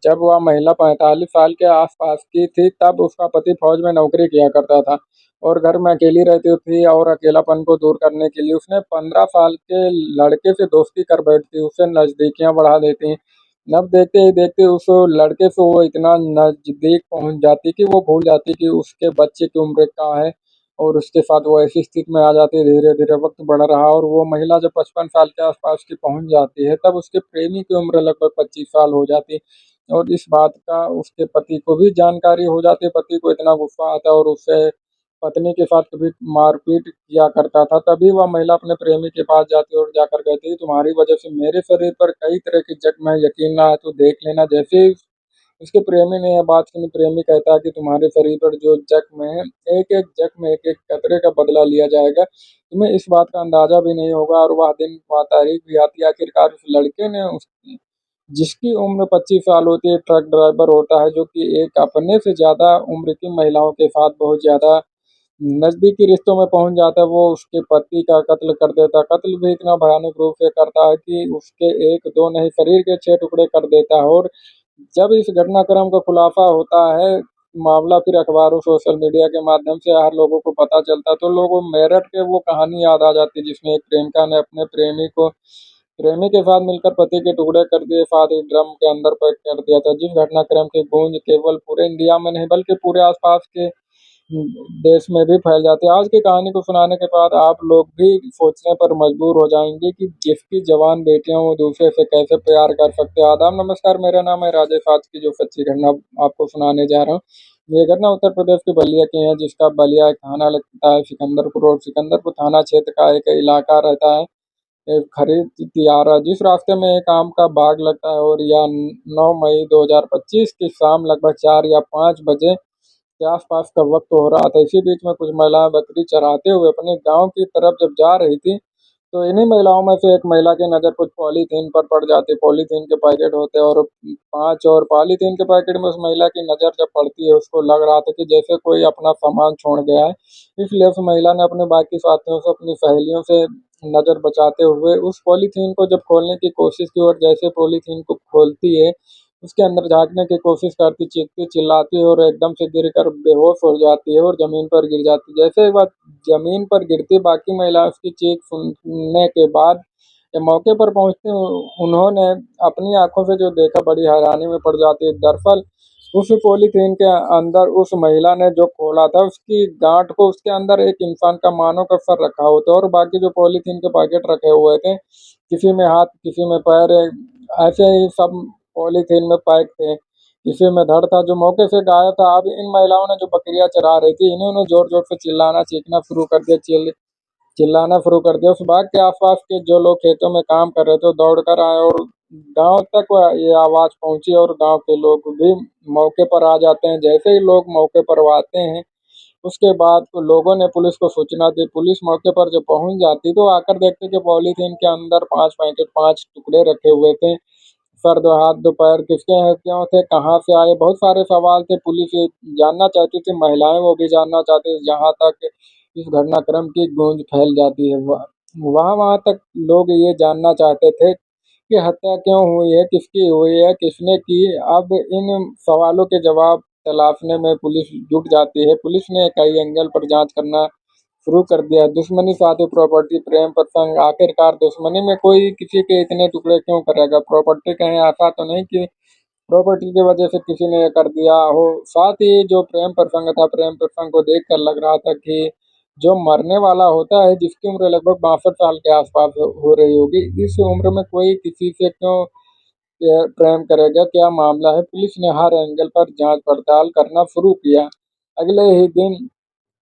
जब वह महिला 45 साल के आसपास की थी, तब उसका पति फौज में नौकरी किया करता था और घर में अकेली रहती थी और अकेलापन को दूर करने के लिए उसने 15 साल के लड़के से दोस्ती कर बैठती, उससे नज़दीकियाँ बढ़ा देती। अब देखते ही देखते उस लड़के से वो इतना नज़दीक पहुँच जाती कि वो भूल जाती कि उसके बच्चे की उम्र क्या है और उसके साथ वो ऐसी स्थिति में आ जाती है। धीरे-धीरे वक़्त बढ़ रहा और वो महिला जब 55 साल के आस-पास की पहुँच जाती है, तब उसके प्रेमी की उम्र लगभग 25 साल हो जाती है और इस बात का उसके पति को भी जानकारी हो जाती है। पति को इतना गुस्सा आता है और उससे पत्नी के साथ कभी मारपीट किया करता था। तभी वह महिला अपने प्रेमी के पास जाती है और जाकर कहती है, "तुम्हारी वज़ह से मेरे शरीर पर कई तरह की जख्म है, यकीन ना आए तो देख लेना।" जैसे ही उसके प्रेमी ने यह बात सुनी, प्रेमी कहता है कि तुम्हारे शरीर पर जो जख्म है, एक-एक जख्म, एक-एक कतरे का बदला लिया जाएगा। तुम्हें इस बात का अंदाज़ा भी नहीं होगा और वह दिन, वह तारीख भी आती है। आखिरकार उस लड़के ने उस जिसकी उम्र 25 साल होती है, ट्रक ड्राइवर होता है, जो कि एक अपने से ज़्यादा उम्र की महिलाओं के साथ बहुत ज़्यादा नज़दीकी रिश्तों में पहुँच जाता है, वो उसके पति का कत्ल कर देता है। कत्ल भी इतना भयानक रूप से करता है कि उसके 1-2 नहीं, शरीर के 6 टुकड़े कर देता है और जब इस घटनाक्रम का खुलासा होता है, मामला फिर अखबारों, सोशल मीडिया के माध्यम से हर लोगों को पता चलता है, तो लोगों मेरठ के वो कहानी याद आ जाती है जिसमें एक प्रेमिका ने अपने प्रेमी के साथ मिलकर पति के टुकड़े कर दिए, साथ ही ड्रम के अंदर पैक कर दिया था। जिस घटनाक्रम की गूंज केवल पूरे इंडिया में नहीं बल्कि पूरे आसपास के देश में भी फैल जाती है। आज की कहानी को सुनाने के बाद आप लोग भी सोचने पर मजबूर हो जाएँगे कि जिसकी जवान बेटियाँ वो दूसरे से कैसे प्यार कर सकते हैं। आदाब नमस्कार, मेरा नाम है राजेश। आज की जो सच्ची घटना आपको सुनाने जा रहा हूँ, ये घटना उत्तर प्रदेश के बलिया की है, जिसका बलिया एक थाना लगता है सिकंदरपुर और सिकंदरपुर थाना क्षेत्र का एक इलाका रहता है। एक खरीद तियारा जिस रास्ते में एक आम का बाग लगता है और यह 9 मई 2025 की शाम लगभग 4 या 5 बजे के आसपास का वक्त हो रहा था। इसी बीच में कुछ महिलाएं बकरी चराते हुए अपने गांव की तरफ जब जा रही थी, तो इन्हीं महिलाओं में से एक महिला की नज़र कुछ पॉलीथीन पर पड़ जाती है। पॉलीथीन के पैकेट होते हैं और 5 और पॉलीथीन के पैकेट में उस महिला की नज़र जब पड़ती है, उसको लग रहा था कि जैसे कोई अपना सामान छोड़ गया है। इसलिए उस महिला ने अपने बाकी साथियों से, अपनी सहेलियों से नज़र बचाते हुए उस पॉलीथीन को जब खोलने की कोशिश की और जैसे पॉलीथीन को खोलती है, उसके अंदर झाँकने की कोशिश करती, चीखती, चिल्लाती है और एकदम से गिरकर बेहोश हो जाती है और ज़मीन पर गिर जाती है। जैसे ही वह ज़मीन पर गिरती, बाकी महिलाएँ उसकी चीख सुनने के बाद जब मौके पर पहुँचती, उन्होंने अपनी आँखों से जो देखा, बड़ी हैरानी में पड़ जाती है। दरअसल उस पॉलीथीन के अंदर उस महिला ने जो खोला था, उसकी गाँठ को उसके अंदर एक इंसान का मानव का सर रखा हुआ था और बाकी जो पॉलीथीन के पैकेट रखे हुए थे, किसी में हाथ, किसी में पैर, ऐसे ही सब पॉलीथीन में पैक थे। किसी में धड़ था, जो मौके से गायब था। अब इन महिलाओं ने जो बकरियाँ चरा रही थी, इन्होंने ज़ोर-ज़ोर से चिल्लाना, चीखना शुरू कर दिया, चिल्लाना शुरू कर दिया। उस बाग के आस-पास के जो लोग खेतों में काम कर रहे थे, वो दौड़ कर आए और गाँव तक ये आवाज़ पहुँची और गाँव के लोग भी मौके पर आ जाते हैं। जैसे ही लोग मौके पर वो आते हैं, उसके बाद तो लोगों ने पुलिस को सूचना दी। पुलिस मौके पर जब पहुँच जाती, तो आकर देखते कि पॉलीथीन के अंदर 5 पैकेट, 5 टुकड़े रखे हुए थे। सर, 2 हाथ, 2 पैर किसके हैं, क्यों थे, कहाँ से आए? बहुत सारे सवाल थे। पुलिस ये जानना चाहती थी, महिलाएँ वो भी जानना चाहती थी, जहाँ तक इस घटनाक्रम की गूंज फैल जाती है। वहाँ-वहाँ तक लोग ये जानना चाहते थे कि हत्या क्यों हुई है, किसकी हुई है, किसने की? अब इन सवालों के जवाब तलाशने में पुलिस जुट जाती है। पुलिस ने कई एंगल पर जाँच करना शुरू कर दिया। दुश्मनी, साथ ही प्रॉपर्टी, प्रेम प्रसंग, आखिरकार दुश्मनी में कोई किसी के इतने टुकड़े क्यों करेगा? प्रॉपर्टी कहीं ऐसा तो नहीं कि प्रॉपर्टी की वजह से किसी ने ये कर दिया हो। साथ ही जो प्रेम प्रसंग था, प्रेम प्रसंग को देखकर लग रहा था कि जो मरने वाला होता है, जिसकी उम्र लगभग 62 साल के आस-पास हो रही होगी, इस उम्र में कोई किसी से क्यों प्रेम करेगा? क्या मामला है? पुलिस ने हर एंगल पर जाँच-पड़ताल करना शुरू किया। अगले ही दिन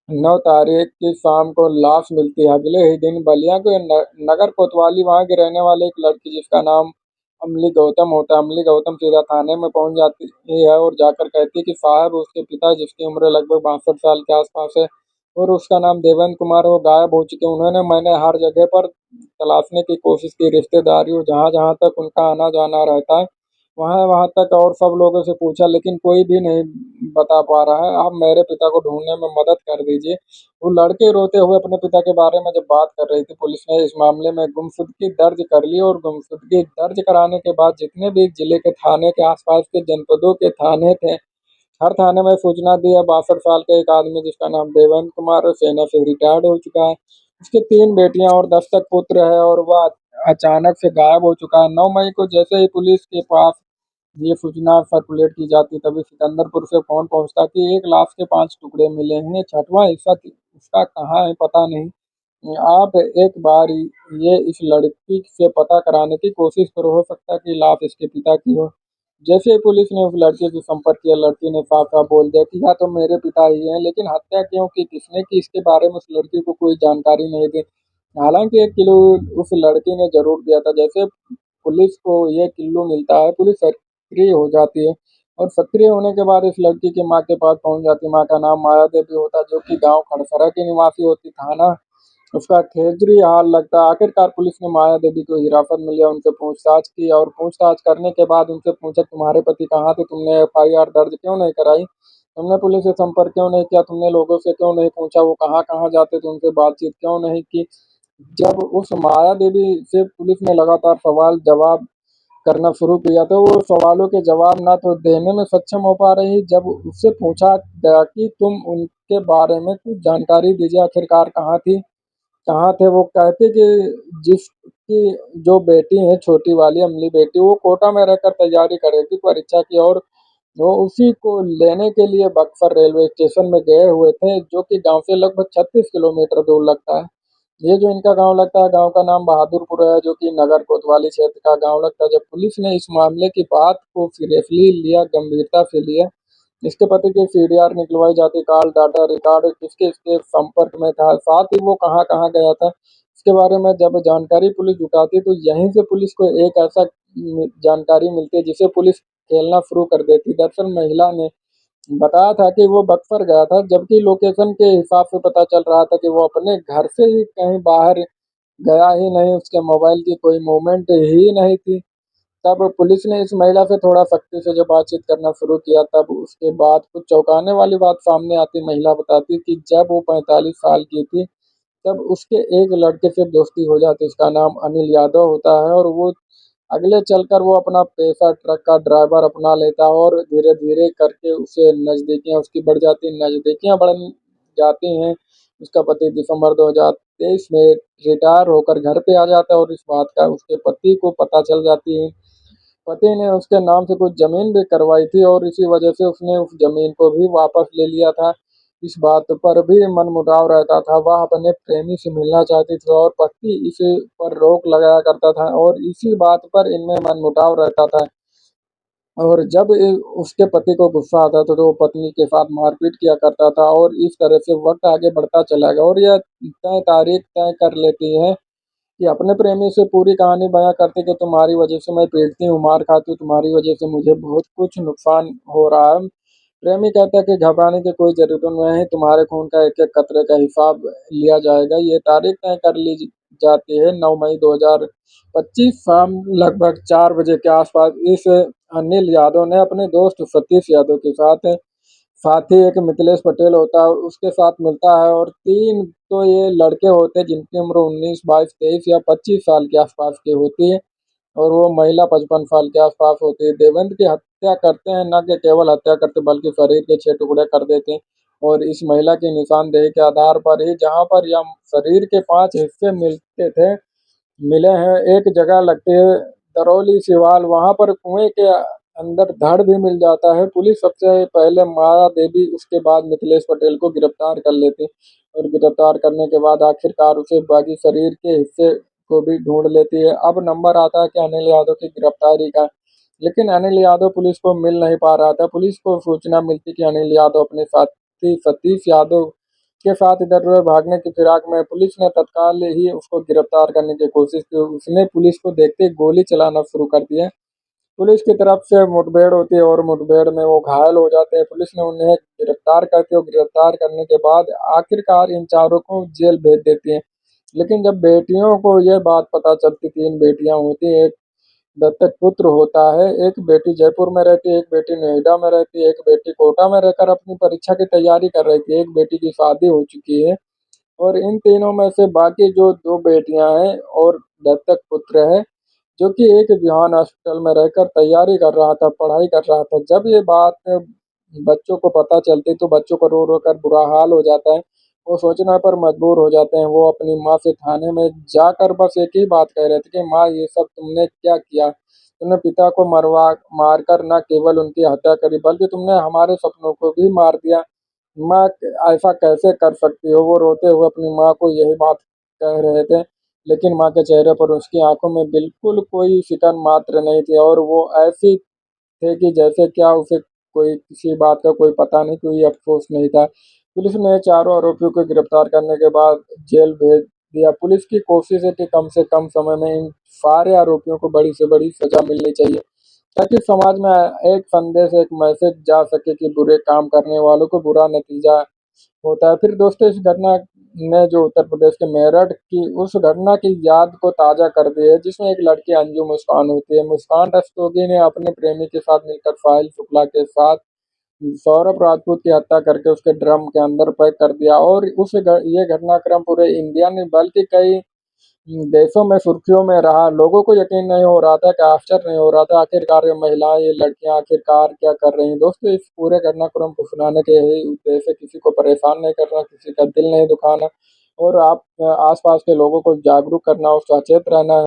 9 तारीख की शाम को लाश मिलती है। अगले ही दिन बलिया के नगर कोतवाली, वहाँ की रहने वाली एक लड़की जिसका नाम अमली गौतम होता है। अमली गौतम सीधा थाने में पहुँच जाती है और जाकर कहती है कि साहब, उसके पिता जिसकी उम्र लगभग 62 साल के आस-पास है और उसका नाम देवेंद्र कुमार है, वो गायब हो चुके हैं। मैंने हर जगह पर तलाशने की कोशिश की, रिश्तेदारियों, जहाँ-जहाँ तक उनका आना-जाना रहता है, वहाँ वहाँ तक और सब लोगों से पूछा, लेकिन कोई भी नहीं बता पा रहा है। आप मेरे पिता को ढूँढने में मदद कर दीजिए। वो लड़के रोते हुए अपने पिता के बारे में जब बात कर रही थी, पुलिस ने इस मामले में गुमशुदगी दर्ज कर ली और गुमशुदगी दर्ज कराने के बाद जितने भी जिले के थाने के आसपास के जनपदों के थाने थे, हर थाने में सूचना दी है। 62 साल का एक आदमी जिसका नाम देवेंद्र कुमार है, सेना से रिटायर्ड हो चुका है। उसकी 3 बेटियां और 10 तक पुत्र है और वह अचानक से गायब हो चुका है। 9 मई को जैसे ही पुलिस के पास ये सूचना सर्कुलेट की जाती, तभी सिकंदरपुर से फोन पहुंचता कि एक लाश के 5 टुकड़े मिले हैं, छठवां हिस्सा उसका कहाँ है पता नहीं। आप एक बार ये इस लड़की से पता कराने की कोशिश करो, हो सकता है कि लाश इसके पिता की हो। जैसे ही पुलिस ने उस लड़के से संपर्क किया, लड़की ने साफ साफ बोल दिया कि हाँ तो मेरे पिता ही हैं, लेकिन हत्या क्यों की, किसने की, इसके बारे में उस लड़की को कोई जानकारी नहीं थी। हालांकि एक किलो उस लड़की ने जरूर दिया था। जैसे पुलिस को ये किलो मिलता है, पुलिस सक्रिय हो जाती है और सक्रिय होने के बाद इस लड़की की माँ के पास पहुंच जाती है। माँ का नाम माया देवी होता है, जो कि गांव खड़सरा की निवासी होती। थाना उसका खेजरी हाल लगता है। आखिरकार पुलिस ने माया देवी को हिरासत में लिया, उनसे पूछताछ की और पूछताछ करने के बाद उनसे पूछा तुम्हारे पति कहाँ थे, तुमने एफआईआर दर्ज क्यों नहीं कराई, तुमने पुलिस से संपर्क क्यों नहीं किया, तुमने लोगों से क्यों नहीं पूछा वो कहाँ कहाँ जाते थे, उनसे बातचीत क्यों नहीं की। जब उस माया देवी से पुलिस ने लगातार सवाल जवाब करना शुरू किया तो वो सवालों के जवाब ना तो देने में सक्षम हो पा रही। जब उससे पूछा गया कि तुम उनके बारे में कुछ जानकारी दीजिए, आखिरकार कहाँ थी, कहाँ थे, वो कहते कि जिसकी जो बेटी है छोटी वाली अमली बेटी, वो कोटा में रहकर तैयारी कर रही थी परीक्षा की और वो उसी को लेने के लिए बक्सर रेलवे स्टेशन में गए हुए थे, जो कि गांव से लगभग 36 किलोमीटर दूर लगता है। ये जो इनका गांव लगता है, गांव का नाम बहादुरपुर है, जो कि नगर कोतवाली क्षेत्र का गांव लगता है। जब पुलिस ने इस मामले की बात को सीरियसली लिया, गंभीरता से लिया, इसके पति की सीडीआर निकलवाई जाती, कॉल डाटा रिकॉर्ड किसके इसके संपर्क में था, साथ ही वो कहाँ कहाँ गया था, इसके बारे में जब जानकारी पुलिस जुटाती तो यहीं से पुलिस को एक ऐसा जानकारी मिलती है जिसे पुलिस खेलना शुरू कर देती। दरअसल महिला ने बताया था कि वो बक्सर गया था, जबकि लोकेशन के हिसाब से पता चल रहा था कि वो अपने घर से ही कहीं बाहर गया ही नहीं, उसके मोबाइल की कोई मूवमेंट ही नहीं थी। तब पुलिस ने इस महिला से थोड़ा सख्ती से जब बातचीत करना शुरू किया, तब उसके बाद कुछ चौंकाने वाली बात सामने आती। महिला बताती कि जब वो 45 साल की थी, तब उसके एक लड़के से दोस्ती हो जाती, उसका नाम अनिल यादव होता है और वो अगले चलकर वो अपना पेशा ट्रक का ड्राइवर अपना लेता है और धीरे धीरे करके उसे नज़दीकियाँ उसकी बढ़ जाती, नज़दीकियाँ बढ़ जाती हैं। उसका पति दिसंबर 2023 में रिटायर होकर घर पे आ जाता है और इस बात का उसके पति को पता चल जाती है। पति ने उसके नाम से कुछ जमीन भी करवाई थी और इसी वजह से उसने उस जमीन को भी वापस ले लिया था। इस बात पर भी मनमुटाव रहता था। वह अपने प्रेमी से मिलना चाहती थी और पति इस पर रोक लगाया करता था और इसी बात पर इनमें मनमुटाव रहता था। और जब उसके पति को गुस्सा आता था तो वो पत्नी के साथ मारपीट किया करता था और इस तरह से वक्त आगे बढ़ता चला गया और यह तय तारीख तय कर लेती है कि अपने प्रेमी से पूरी कहानी बयां करते कि तुम्हारी वजह से मैं पीटती हूँ, मार खाती हूँ, तुम्हारी वजह से मुझे बहुत कुछ नुकसान हो रहा है। प्रेमी कहता है कि घबराने की कोई जरूरत नहीं, तुम्हारे खून का एक एक कतरे का हिसाब लिया जाएगा। ये तारीख तय कर ली जाती है 9 मई 2025 शाम लगभग 4 बजे के आसपास। इस अनिल यादव ने अपने दोस्त सतीश यादव के साथ, साथ ही एक मिथिलेश पटेल होता है उसके साथ मिलता है और 3 तो ये लड़के होते हैं जिनकी उम्र 19, 22, 23 या 25 साल के आसपास की होती है और वो महिला 55 साल के आसपास होती है। देवेंद्र की हत्या करते हैं, न कि केवल हत्या करते बल्कि शरीर के 6 टुकड़े कर देते हैं और इस महिला की निशानदेही के आधार पर ही जहां पर यह शरीर के 5 हिस्से मिलते थे, मिले हैं, एक जगह लगती है दरौली सिवाल, वहां पर कुएं के अंदर धड़ भी मिल जाता है। पुलिस सबसे पहले माया देवी उसके बाद मिथिलेश पटेल को गिरफ्तार कर लेती और गिरफ्तार करने के बाद आखिरकार उसे बाकी शरीर के हिस्से को भी ढूंढ लेती है। अब नंबर आता है कि अनिल यादव की गिरफ्तारी का, लेकिन अनिल यादव पुलिस को मिल नहीं पा रहा था। पुलिस को सूचना मिलती कि अनिल यादव अपने साथी सतीश यादव के साथ इधर उधर भागने की फिराक में। पुलिस ने तत्काल ही उसको गिरफ्तार करने की कोशिश की, उसने पुलिस को देखते ही गोली चलाना शुरू कर दिया। पुलिस की तरफ से मुठभेड़ होती है और मुठभेड़ में वो घायल हो जाते हैं। पुलिस ने उन्हें गिरफ्तार करती है और गिरफ्तार करने के बाद आखिरकार इन चारों को जेल भेज देती है। लेकिन जब बेटियों को यह बात पता चलती, 3 बेटियां होती हैं, दत्तक पुत्र होता है। एक बेटी जयपुर में रहती है, एक बेटी नोएडा में रहती है, एक बेटी कोटा में रहकर अपनी परीक्षा की तैयारी कर रही थी, एक बेटी की शादी हो चुकी है। और इन तीनों में से बाकी जो 2 बेटियां हैं और दत्तक पुत्र है, जो कि एक बिहान हॉस्पिटल में रहकर तैयारी कर रहा था, पढ़ाई कर रहा था। जब ये बात बच्चों को पता चलती तो बच्चों को रो रो कर बुरा हाल हो जाता है। वो सोचने पर मजबूर हो जाते हैं। वो अपनी माँ से थाने में जाकर बस एक ही बात कह रहे थे कि माँ, ये सब तुमने क्या किया? तुमने पिता को मरवा मारकर न केवल उनकी हत्या करी, बल्कि तुमने हमारे सपनों को भी मार दिया। माँ, ऐसा कैसे कर सकती हो? वो रोते हुए अपनी माँ को यही बात कह रहे थे, लेकिन माँ के चेहरे पर, उसकी आंखों में बिल्कुल कोई फिक्र मात्र नहीं थी, और वो ऐसी थे कि जैसे क्या उसे कोई किसी बात का कोई पता नहीं, कोई अफ़सोस नहीं था। पुलिस ने चारों आरोपियों को गिरफ्तार करने के बाद जेल भेज दिया। पुलिस की कोशिश है कि कम से कम समय में इन सारे आरोपियों को बड़ी से बड़ी सज़ा मिलनी चाहिए, ताकि समाज में एक संदेश, एक मैसेज जा सके कि बुरे काम करने वालों को बुरा नतीजा होता है। फिर दोस्तों, इस घटना ने जो उत्तर प्रदेश के मेरठ की उस घटना की याद को ताज़ा कर दिया है, जिसमें एक लड़की अंजू मुस्कान होती है। मुस्कान रस्तोगी ने अपने प्रेमी के साथ मिलकर साहिल शुक्ला के साथ सौरभ राजपूत की हत्या करके उसके ड्रम के अंदर पैक कर दिया, और ये घटनाक्रम पूरे इंडिया ने बल्कि कई देशों में सुर्खियों में रहा। लोगों को यकीन नहीं हो रहा था, कि आश्चर्य नहीं हो रहा था, आखिरकार ये महिलाएं, ये लड़कियां आखिरकार क्या कर रही हैं। दोस्तों, इस पूरे घटनाक्रम को सुनाने के यही उद्देश्य है, किसी को परेशान नहीं करना, किसी का दिल नहीं दुखाना, और आप आसपास के लोगों को जागरूक करना और सचेत रहना है।